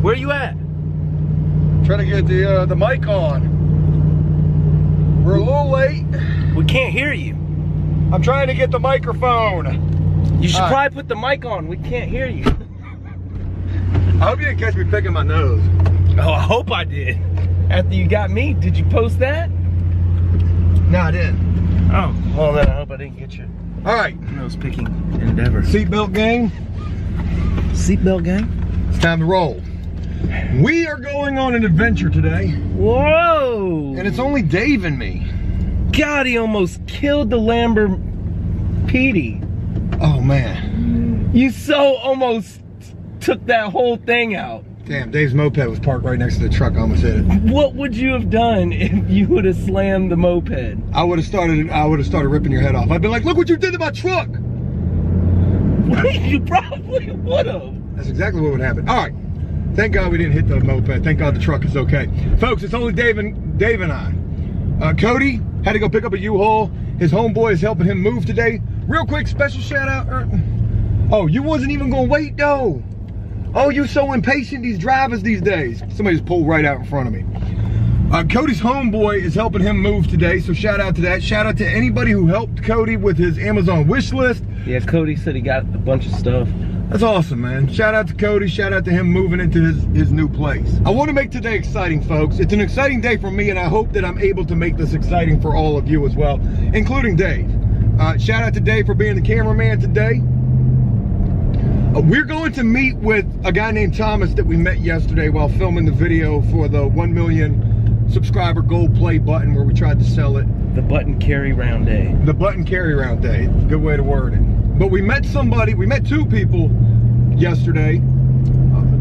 Where you at? Trying to get the mic on. We're a little late. We can't hear you. I'm trying to get the microphone. You should probably put the mic on. We can't hear you. I hope you didn't catch me picking my nose. Oh, I hope I did. After you got me, did you post that? No, I didn't. Oh, well then I hope I didn't get you. All right. Nose picking endeavor. Seatbelt gang. Seatbelt gang. It's time to roll. We are going on an adventure today. Whoa! And it's only Dave and me. God, he almost killed the Lamborghini. Oh man. You so almost took that whole thing out. Damn, Dave's moped was parked right next to the truck. I almost hit it. What would you have done if you would have slammed the moped? I would have started ripping your head off. I'd be like, look what you did to my truck. You probably would have. That's exactly what would happen. All right. Thank God we didn't hit the moped. Thank God the truck is okay. Folks, it's only Dave and I. Cody had to go pick up a U-Haul. His homeboy is helping him move today. Real quick, special shout out. Oh, you wasn't even gonna wait though. Oh, you're so impatient, these drivers these days. Somebody just pulled right out in front of me. Cody's homeboy is helping him move today, so shout out to that. Shout out to anybody who helped Cody with his Amazon wish list. Yeah, Cody said he got a bunch of stuff. That's awesome, man. Shout out to Cody. Shout out to him moving into his new place. I want to make today exciting, folks. It's an exciting day for me, and I hope that I'm able to make this exciting for all of you as well, including Dave. Shout out to Dave for being the cameraman today. We're going to meet with a guy named Thomas that we met yesterday while filming the video for the 1 million subscriber gold play button where we tried to sell it. The button carry round day. The button carry round day. Good way to word it. But we met two people yesterday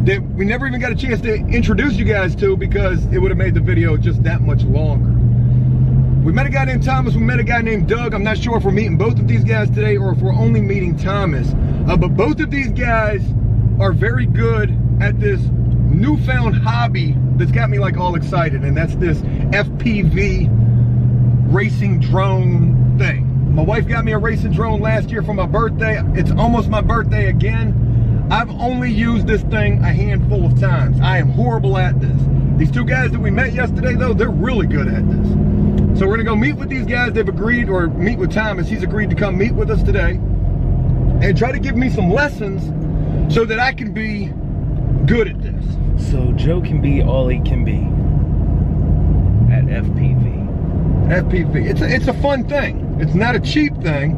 that we never even got a chance to introduce you guys to because it would have made the video just that much longer. We met a guy named Thomas, we met a guy named Doug. I'm not sure if we're meeting both of these guys today or if we're only meeting Thomas. But both of these guys are very good at this newfound hobby that's got me like all excited, and that's this FPV racing drone thing. My wife got me a racing drone last year for my birthday. It's almost my birthday again. I've only used this thing a handful of times. I am horrible at this. These two guys that we met yesterday though, they're really good at this. So we're gonna go meet with these guys. They've agreed, or meet with Thomas. He's agreed to come meet with us today and try to give me some lessons so that I can be good at this. So Joe can be all he can be at FPV. FPV, it's a fun thing. It's not a cheap thing.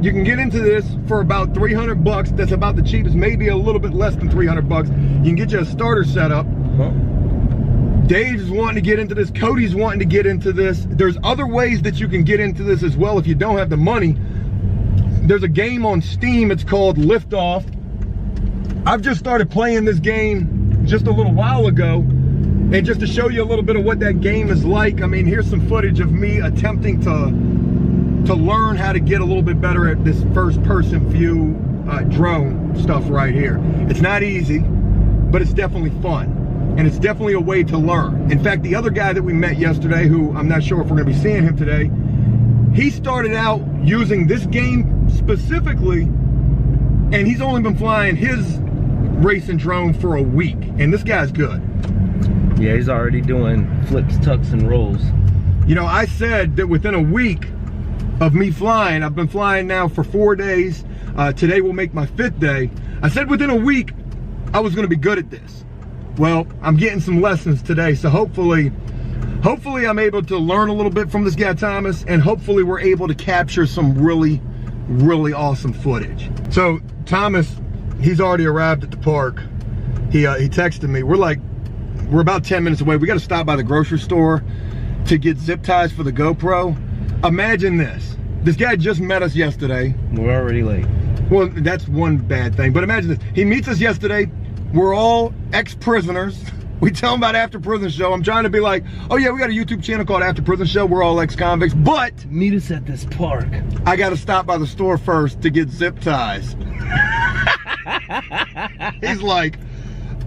You can get into this for about 300 bucks. That's about the cheapest, maybe a little bit less than 300 bucks. You can get you a starter setup. Huh? Dave's wanting to get into this. Cody's wanting to get into this. There's other ways that you can get into this as well if you don't have the money. There's a game on Steam, it's called Liftoff. I've just started playing this game just a little while ago. And just to show you a little bit of what that game is like, I mean, here's some footage of me attempting to learn how to get a little bit better at this first-person view drone stuff right here. It's not easy, but it's definitely fun. And it's definitely a way to learn. In fact, the other guy that we met yesterday, who I'm not sure if we're gonna be seeing him today, he started out using this game specifically, and he's only been flying his racing drone for a week, and this guy's good. Yeah, he's already doing flips, tucks, and rolls. You know, I said that within a week of me flying, I've been flying now for 4 days. Today will make my 5th day. I said within a week, I was gonna be good at this. Well, I'm getting some lessons today, so hopefully I'm able to learn a little bit from this guy, Thomas, and hopefully we're able to capture some really, really awesome footage. So Thomas, he's already arrived at the park. He texted me. We're about 10 minutes away. We got to stop by the grocery store to get zip ties for the GoPro. Imagine this. This guy just met us yesterday. We're already late. Well, that's one bad thing, but imagine this. He meets us yesterday. We're all ex-prisoners. We tell him about After Prison Show. I'm trying to be like, oh yeah, we got a YouTube channel called After Prison Show. We're all ex-convicts, but meet us at this park. I got to stop by the store first to get zip ties. He's like,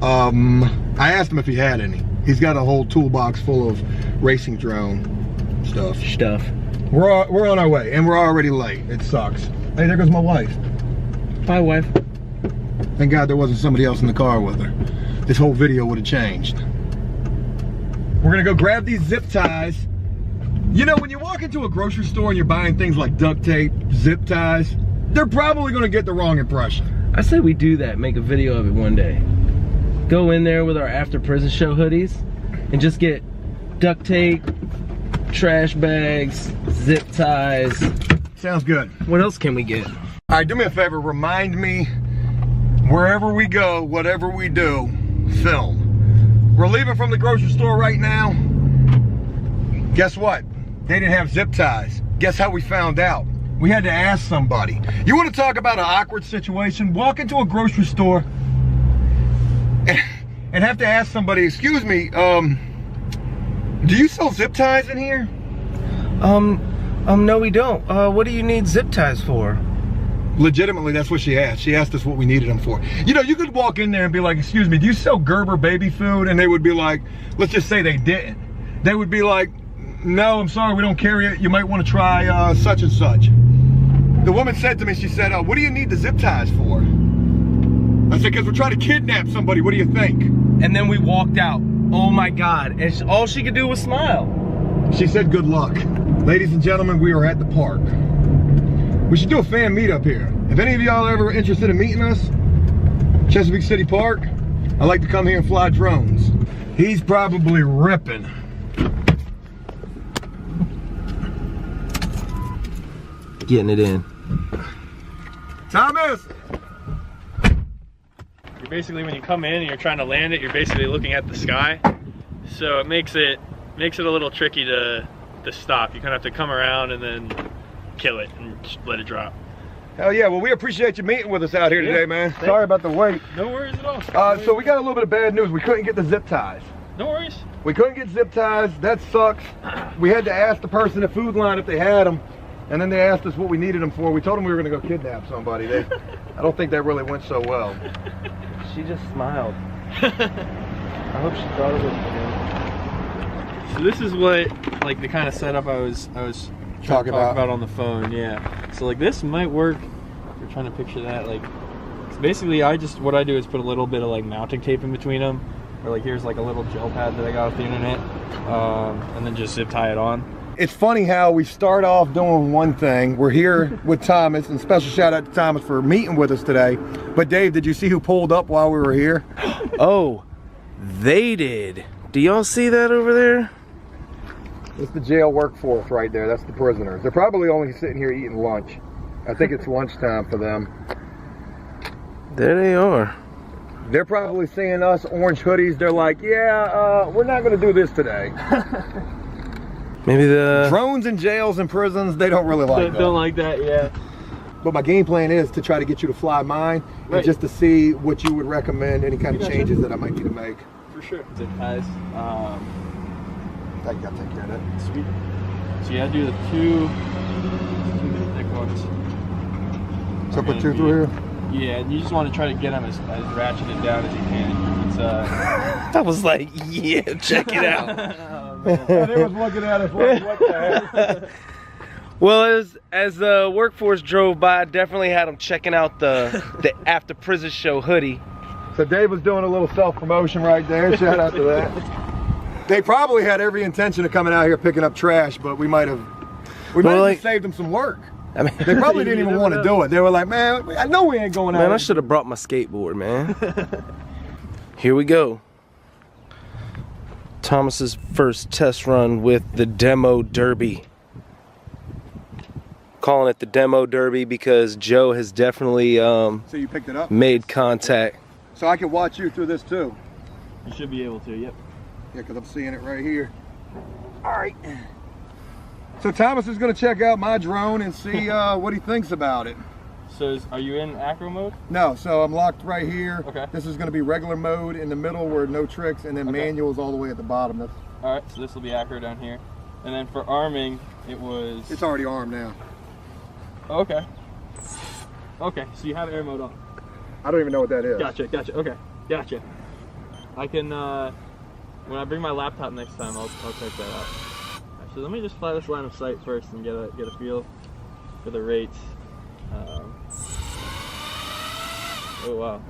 I asked him if he had any. He's got a whole toolbox full of racing drone stuff. We're on our way, and we're already late. It sucks. Hey, there goes my wife. Bye, wife. Thank God there wasn't somebody else in the car with her. this whole video would have changed. We're gonna go grab these zip ties. You know, when you walk into a grocery store and you're buying things like duct tape, zip ties, they're probably gonna get the wrong impression. I say we do that, make a video of it one day. Go in there with our After Prison Show hoodies and just get duct tape, trash bags, zip ties. Sounds good. What else can we get? All right, do me a favor, remind me, wherever we go, whatever we do, film. We're leaving from the grocery store right now. Guess what? They didn't have zip ties. Guess how we found out? We had to ask somebody. You want to talk about an awkward situation? Walk into a grocery store and have to ask somebody, excuse me, do you sell zip ties in here? No we don't. What do you need zip ties for? Legitimately, that's what she asked. She asked us what we needed them for. You know, you could walk in there and be like, excuse me, do you sell Gerber baby food? And they would be like, let's just say they didn't. They would be like, no, I'm sorry, we don't carry it. You might want to try such and such. The woman said to me, she said, what do you need the zip ties for? I said, because we're trying to kidnap somebody. What do you think? And then we walked out. Oh my God. And all she could do was smile. She said, good luck. Ladies and gentlemen, we are at the park. We should do a fan meetup here. If any of y'all are ever interested in meeting us, Chesapeake City Park, I like to come here and fly drones. He's probably ripping. Getting it in. Thomas! You're basically, when you come in and you're trying to land it, you're basically looking at the sky. So it makes it a little tricky to stop. You kind of have to come around and then kill it and just let it drop. Hell yeah, well we appreciate you meeting with us out here today, man. Sorry about the wait. No worries at all. So we got a little bit of bad news. We couldn't get the zip ties. No worries. We couldn't get zip ties, that sucks. We had to ask the person at Food Line if they had them, and then they asked us what we needed them for. We told them we were gonna go kidnap somebody. I don't think that really went so well. She just smiled. I hope she thought it was good. So this is what, like, the kind of setup I was Talk about on the phone, yeah. So like this might work. If you're trying to picture that, like, so basically what I do is put a little bit of like mounting tape in between them, or like here's like a little gel pad that I got off the internet, and then just zip tie it on. It's funny how we start off doing one thing. We're here with Thomas, and special shout out to Thomas for meeting with us today. But Dave, did you see who pulled up while we were here? Oh, they did. Do y'all see that over there? It's the jail workforce right there. That's the prisoners. They're probably only sitting here eating lunch. I think it's lunchtime for them. There they are. They're probably seeing us orange hoodies. They're like, yeah, we're not going to do this today. Maybe the drones in jails and prisons, they don't really like that. Don't like that, yeah. But my game plan is to try to get you to fly mine, and just to see what you would recommend, any kind of changes that I might need to make. For sure. Zip ties. I gotta take care of that. Sweet. So yeah, do the two thick ones. So put two through here? Yeah, and you just want to try to get them as ratcheted down as you can. It's I was like, yeah, check it out. They was looking at us like, what the heck? Well, as the workforce drove by, I definitely had them checking out the After Prison Show hoodie. So Dave was doing a little self-promotion right there. Shout out to that. They probably had every intention of coming out here picking up trash, but we might have saved them some work. I mean, they probably didn't even want to do it. They were like, man, I know we ain't going out. Man, I should have brought my skateboard, man. Here we go. Thomas's first test run with the demo derby. Calling it the demo derby because Joe has definitely so you picked it up? Made contact. So I can watch you through this too. You should be able to, yep. Yeah, because I'm seeing it right here. All right. So Thomas is going to check out my drone and see what he thinks about it. So are you in acro mode? No, so I'm locked right here. Okay. This is going to be regular mode in the middle where no tricks, and then manual is all the way at the bottom. That's... All right, so this will be acro down here. And then for arming, it was... It's already armed now. Okay. Okay, so you have air mode on. I don't even know what that is. Gotcha, okay, gotcha. I can, when I bring my laptop next time, I'll check that out. Actually, let me just fly this line of sight first and get a feel for the rates. Oh wow.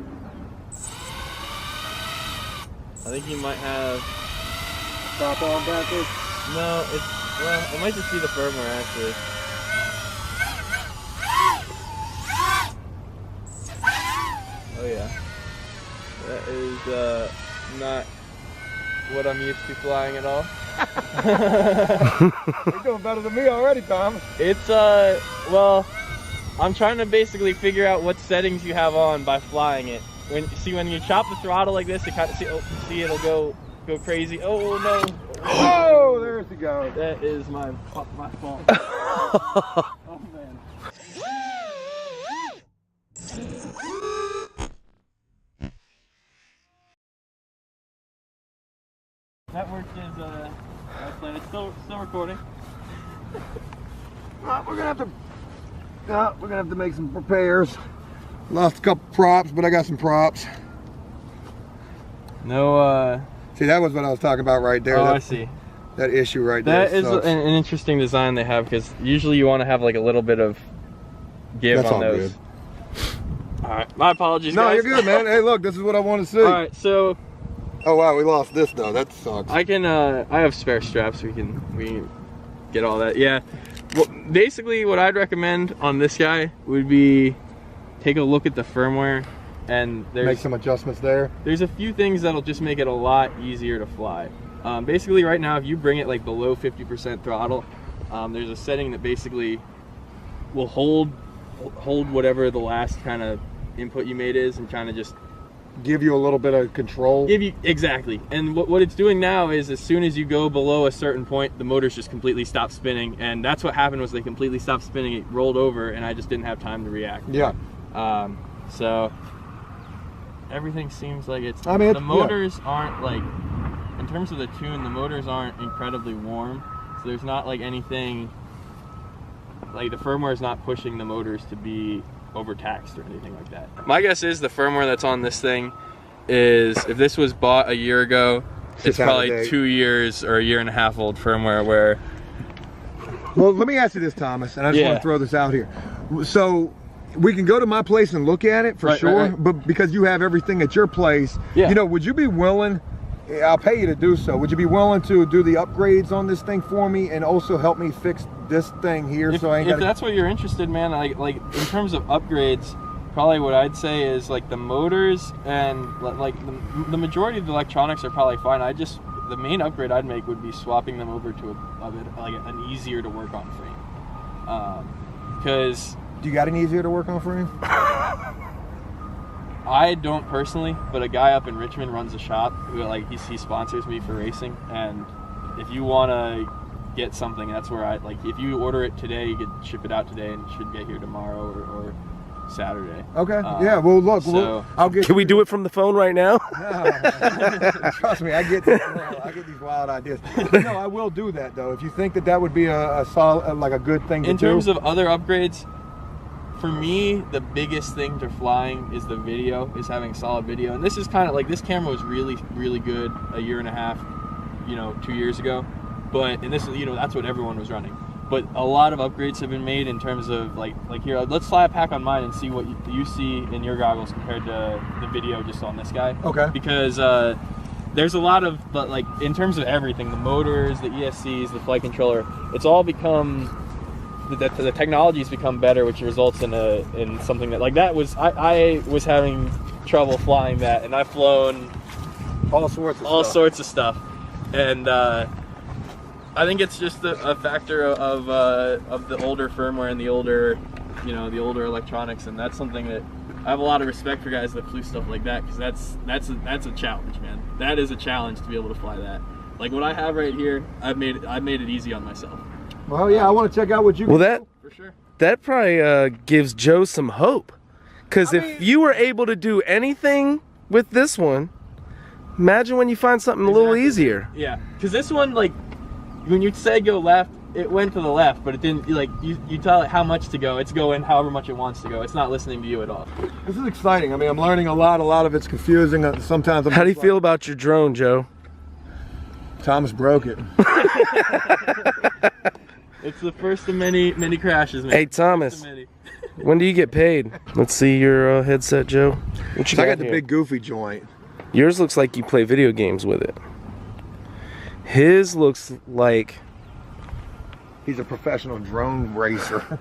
I think you might have... Stop on backwards? No, well, it might just be the firmware actually. Oh yeah. That is not what I'm used to flying at all. You're doing better than me already, Tom. It's well, I'm trying to basically figure out what settings you have on by flying it. When you chop the throttle like this, it kind of see it'll go crazy. Oh no! Oh, there's the go. That is my fault. Oh man. Network is it's still recording. We're gonna have to make some repairs. Lost a couple props, but I got some props. No. See, that was what I was talking about right there. Oh, I see. That issue right there. That is an interesting design they have, because usually you want to have like a little bit of give That's on all those. good. All right, my apologies. No, guys. you're good, man. Hey, look, this is what I want to see. All right, so. Oh wow, we lost this though. That sucks. I can. I have spare straps. We can get all that. Yeah. Well, basically, what I'd recommend on this guy would be take a look at the firmware, and make some adjustments there. There's a few things that'll just make it a lot easier to fly. Basically, right now, if you bring it like below 50% throttle, there's a setting that basically will hold whatever the last kind of input you made is, and kind of just give you a little bit of control. Exactly. And what it's doing now is, as soon as you go below a certain point, the motors just completely stop spinning, and that's what happened. Was they completely stopped spinning, it rolled over, and I just didn't have time to react. Yeah. So everything seems like it's. I mean, the motors aren't like, in terms of the tune, the motors aren't incredibly warm, so there's not like anything. Like the firmware is not pushing the motors to be overtaxed or anything like that. My guess is the firmware that's on this thing is, if this was bought a year ago, it's probably 2 years or a year and a half old firmware. Where, well, let me ask you this, Thomas, and I just want to throw this out here. So we can go to my place and look at it for sure, but because you have everything at your place, you know, would you be willing, I'll pay you to do so, would you be willing to do the upgrades on this thing for me and also help me fix this thing here? If that's what you're interested, man, like in terms of upgrades, probably what I'd say is like the motors and like the majority of the electronics are probably fine. The main upgrade I'd make would be swapping them over to an easier to work on frame. Because do you got an easier to work on frame? I don't personally, but a guy up in Richmond runs a shop who he sponsors me for racing, and if you want to get something, that's where if you order it today, you could ship it out today and it should get here tomorrow or Saturday. Okay. Yeah. Well, look. So, I'll get. Can we do it from the phone right now? No. Trust me, I get these wild ideas. But no, I will do that though. If you think that would be a solid, like a good thing to do. In terms of other upgrades, for me, the biggest thing to flying is the video, is having solid video. And this is kind of like, this camera was really, really good a year and a half, 2 years ago. And this is, that's what everyone was running. But a lot of upgrades have been made in terms of like here, let's fly a pack on mine and see what you see in your goggles compared to the video just on this guy. Okay. Because there's a lot of, but like in terms of everything, the motors, the ESCs, the flight controller, it's all become, the technology's become better, which results in something that, like, that was, I was having trouble flying that, and I've flown all sorts of stuff. And I think it's just a factor of the older firmware and the older, the older electronics, and that's something that I have a lot of respect for guys that flew stuff like that, because that's a challenge, man. That is a challenge to be able to fly that. Like what I have right here, I've made it easy on myself. Well, yeah, I want to check out what you can do. For sure. That probably gives Joe some hope, because if you were able to do anything with this one, imagine when you find something a little easier. Yeah, because this one, like, when you say go left, it went to the left, but it didn't, like, you tell it how much to go, it's going however much it wants to go. It's not listening to you at all. This is exciting. I mean, I'm learning a lot of it's confusing. Sometimes How do you feel about your drone, Joe? Thomas broke it. It's the first of many crashes, man. Hey, Thomas, when do you get paid? Let's see your headset, Joe. What you I got got the here? big goofy joint. Yours looks like you play video games with it. His looks like... He's a professional drone racer.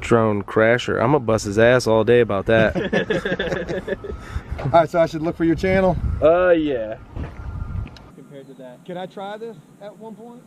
Drone crasher. I'm gonna bust his ass all day about that. All right, so I should look for your channel? Yeah. Compared to that. Can I try this at one point?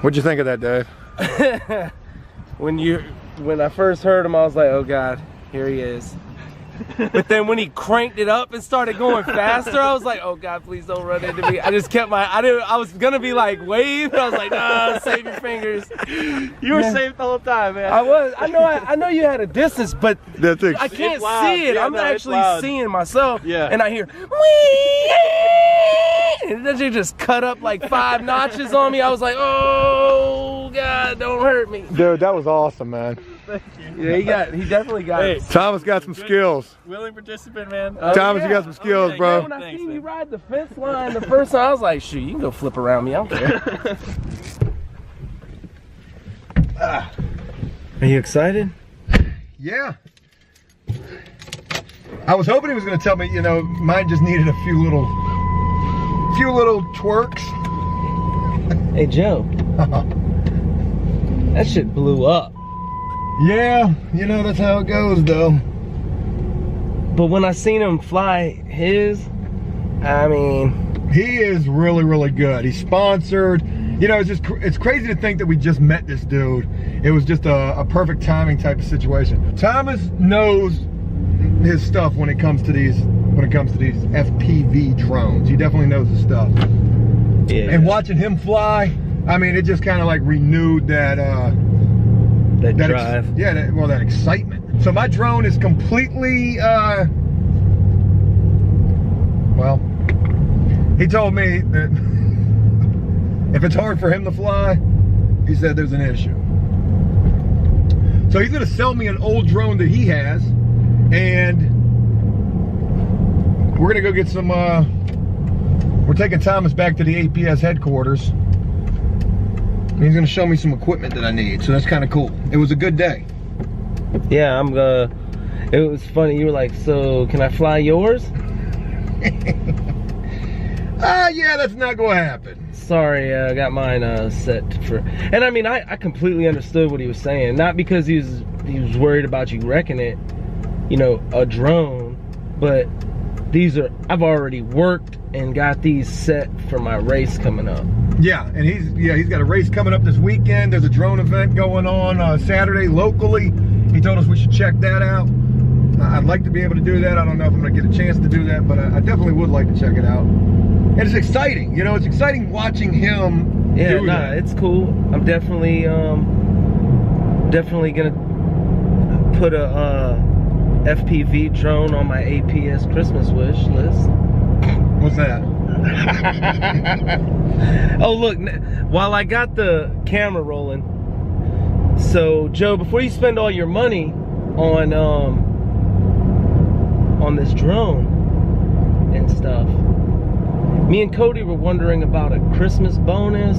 What'd you think of that, Dave? When I first heard him, I was like, oh God, here he is. But then when he cranked it up and started going faster, I was like, oh God, please don't run into me. I just kept I was gonna be like, wave, but I was like, nah, save your fingers. You were safe the whole time, man. I was. I know you had a distance, but That's it. I can't loud. see it. Yeah, I'm no, it's actually loud. seeing myself. Yeah. And I hear, wee! And then you just cut up like 5 notches on me. I was like, oh God, don't hurt me. Dude, that was awesome, man. Yeah, he definitely got it. Thomas got some skills. Willing participant, man. Thomas, you got some skills, bro. When I Thanks, seen you man. ride the fence line the first time, I was like, shoot, you can go flip around me. I don't care. Are you excited? Yeah. I was hoping he was going to tell me, you know, mine just needed a few little twerks. Hey, Joe. That shit blew up. Yeah, you know, that's how it goes, though. But when I seen him fly his, I mean, He is really, really good. He's sponsored. You know, it's crazy to think that we just met this dude. It was just a perfect timing type of situation. Thomas knows his stuff when it comes to these FPV drones. He definitely knows his stuff. yeah. And watching him fly, I mean, it just kind of like renewed that that drive. that excitement. So my drone is completely, well, he told me that if it's hard for him to fly, he said there's an issue. So he's gonna sell me an old drone that he has, and We're gonna go get some, we're taking Thomas back to the APS headquarters. He's gonna show me some equipment that I need, so that's kind of cool. It was a good day. Yeah, it was funny. You were like, so can I fly yours? Yeah, that's not gonna happen. Sorry, I got mine set for. And I mean, I completely understood what he was saying. Not because he was worried about you wrecking it, you know, a drone, but I've already worked and got these set for my race coming up. Yeah, and he's got a race coming up this weekend. There's a drone event going on Saturday locally. He told us we should check that out. I'd like to be able to do that. I don't know if I'm gonna get a chance to do that, but I definitely would like to check it out. And it's exciting, you know, it's exciting watching him do that. It's cool. I'm definitely gonna put a FPV drone on my APS Christmas wish list. What's that? Oh look, while I got the camera rolling, so Joe, before you spend all your money on this drone and stuff, me and Cody were wondering about a Christmas bonus,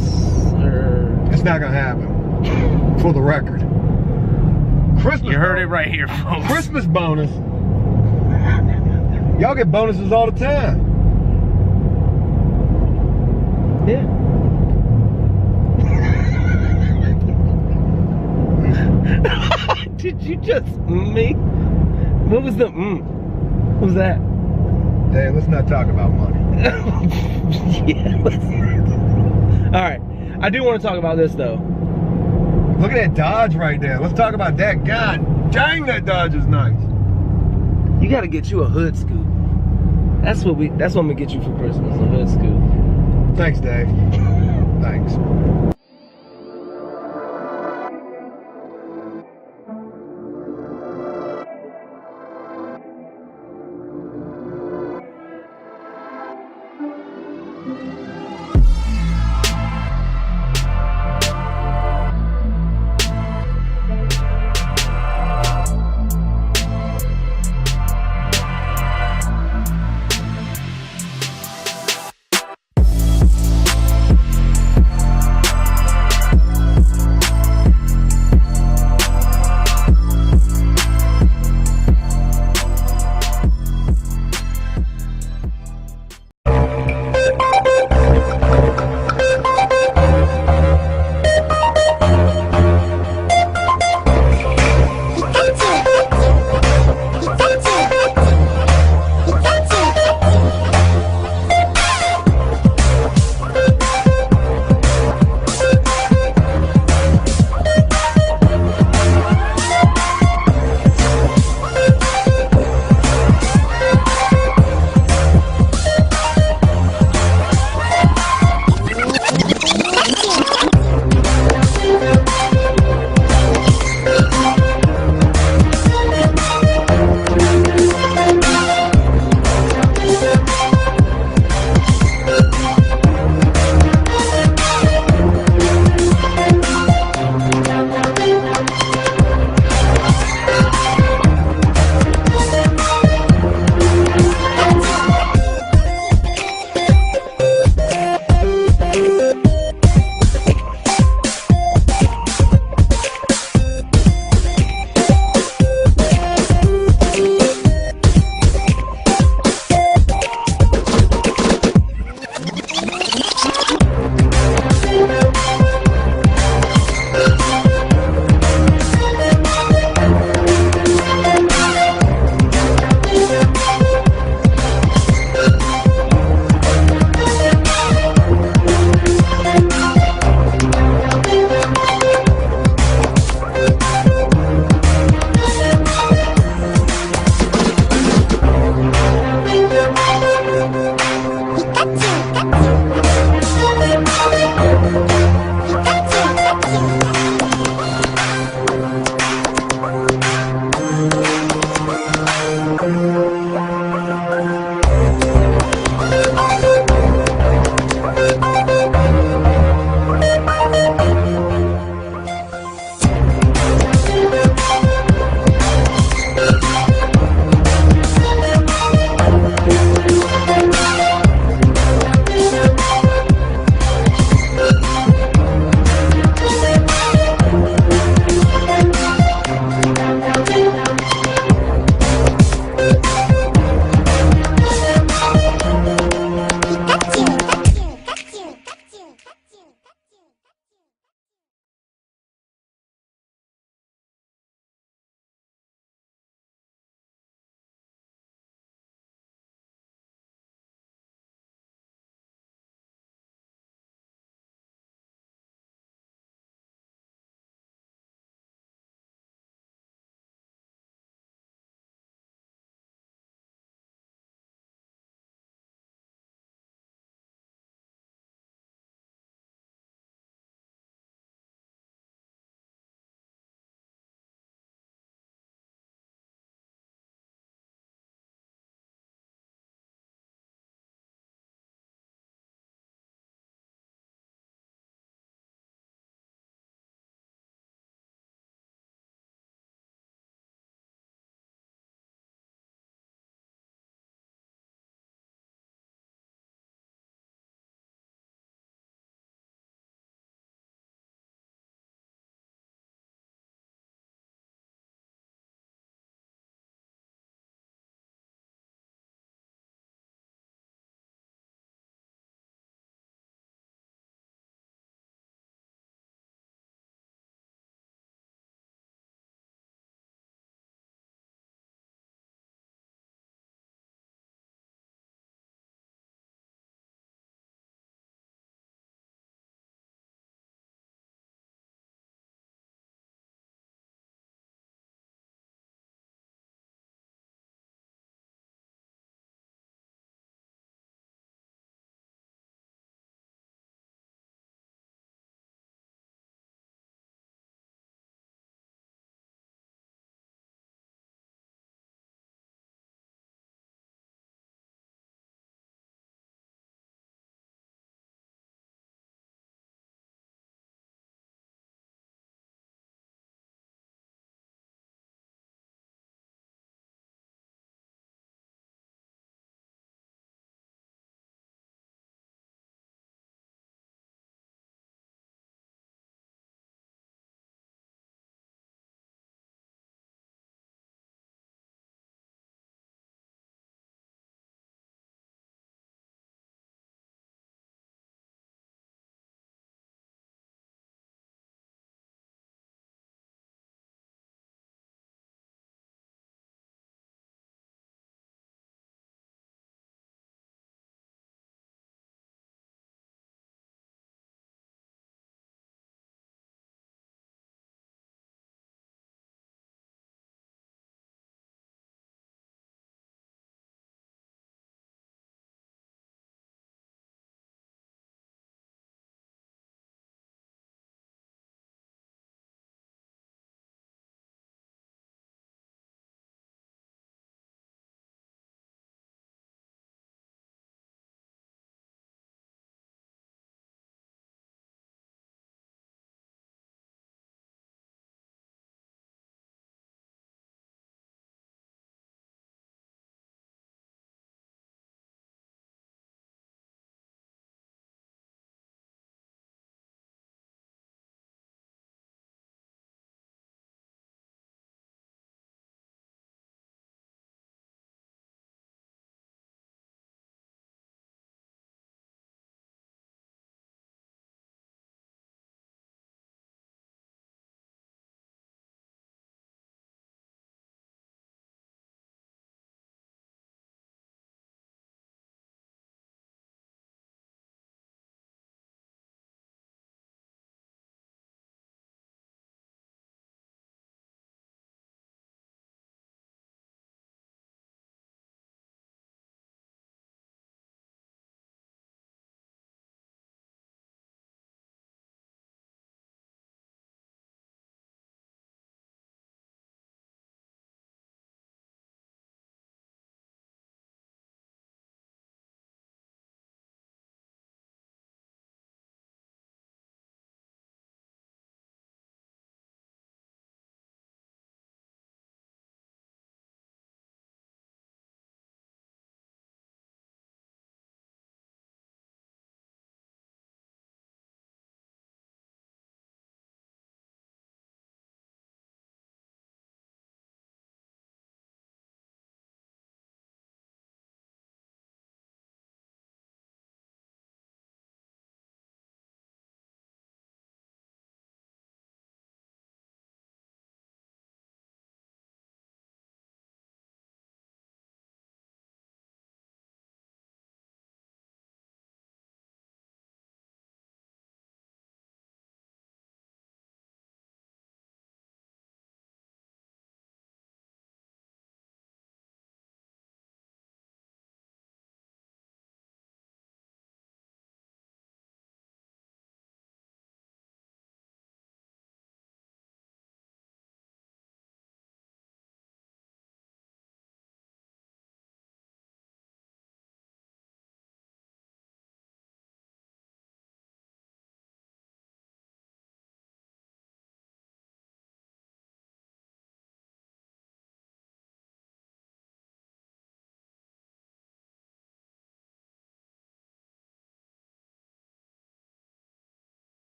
or... It's not gonna happen, for the record. Christmas. You heard it right here, folks. Christmas bonus. Y'all get bonuses all the time. Yeah. Did you just me? What was the What was that? Dave, let's not talk about money. Yeah. All right. I do want to talk about this though. Look at that Dodge right there. Let's talk about that. God dang, that Dodge is nice. You got to get you a hood scoop. That's what I'm gonna get you for Christmas, a hood scoop. Thanks, Dave. Thanks.